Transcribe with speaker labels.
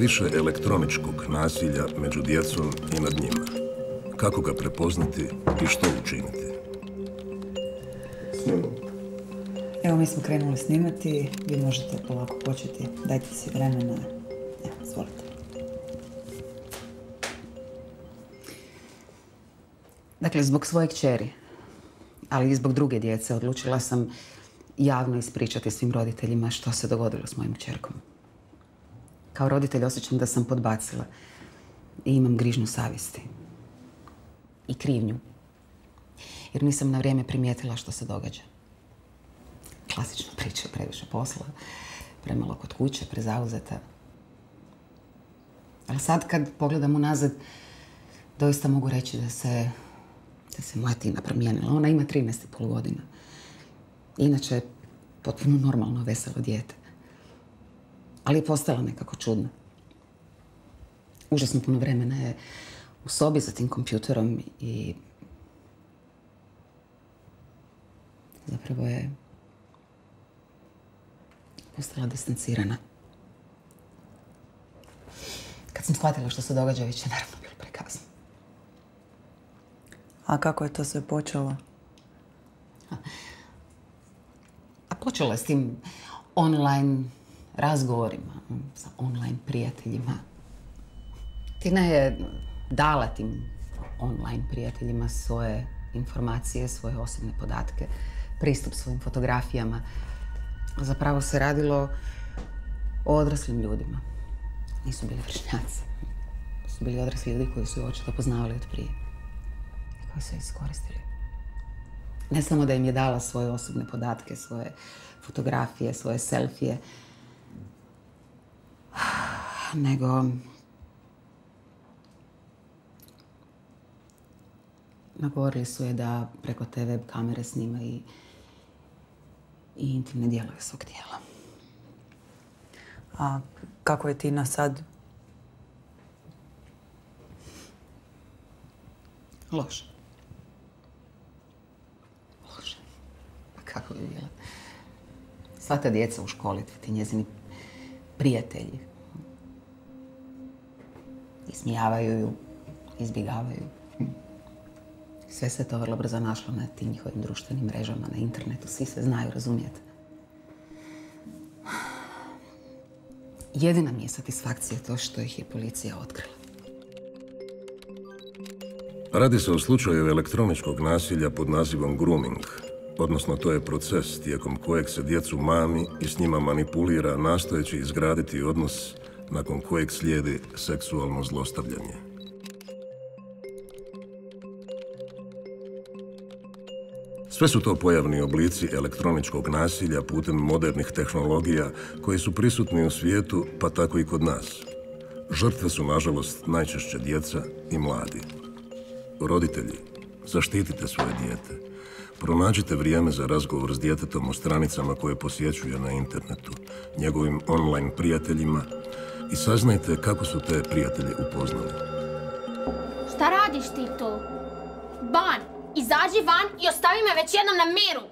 Speaker 1: više elektroničkog nasilja među djecom i nad njima. Kako ga prepoznati i što učiniti?
Speaker 2: Evo, mi smo krenuli snimati, vi možete polako početi. Dajte si vremena. Evo, izvolite. Dakle, zbog svoje kćeri, ali i zbog druge djece, odlučila sam javno ispričati svim roditeljima što se dogodilo s mojim kćerkom. Kao roditelj osjećam da sam podbacila i imam grižnju savjesti. I krivnju. Jer nisam na vrijeme primijetila što se događa. Klasična priča, previše posla, premalo kod kuće, prezauzeta. Ali sad kad pogledam unazad, doista mogu reći da se moja Tina promijenila. Ona ima 13,5 godina. Inače, potpuno normalno, veselo dijete. Ali je postala nekako čudna. Užasno puno vremena je u sobi za tim kompjuterom i zapravo je postala distancirana. Kad sam shvatila što se događa, već je naravno bilo prekasno. A kako je to sve počelo?
Speaker 1: A počelo je s tim online razgovorima, sa online prijateljima. Tina je dala tim online prijateljima svoje informacije, svoje osobne podatke, pristup svojim fotografijama. Zapravo se radilo o odraslim ljudima. Nisu bili vršnjaci. Su bili odrasli ljudi koji su je očito poznavali od prije. I koji su je iskoristili. Ne samo da im je dala svoje osobne podatke, svoje fotografije, svoje selfije, nego nagovorili su je da preko te web kamere snima i intimne dijelove svog tijela.
Speaker 2: A kako je Tina sad?
Speaker 1: Loše. Loše. Pa kako bi bila? Sva ta djeca u školi, ti njezini prijatelji. Ismijavaju ju, izbjegavaju. Sve se to vrlo brzo našlo na tim njihovim društvenim mrežama, na internetu. Svi se znaju razumijeti. Jedina mi je satisfakcija to što ih je policija otkrila. Radi se o slučaju elektroničkog nasilja pod nazivom grooming. Odnosno, to je proces tijekom kojeg se djecu mami i s njima manipulira nastojeći izgraditi odnos nakon kojeg slijedi seksualno zlostavljanje. Sve su to pojavni oblici elektroničkog nasilja putem modernih tehnologija koji su prisutni u svijetu, pa tako i kod nas. Žrtve su, nažalost, najčešće djeca i mladi. Roditelji, zaštitite svoje dijete. Pronađite vrijeme za razgovor s djetetom o stranicama koje posjećuje na internetu, njegovim online prijateljima i saznajte kako su te prijatelje upoznali.
Speaker 3: Šta radiš ti to? Ban! Izađi van i ostavi me već jednom na miru!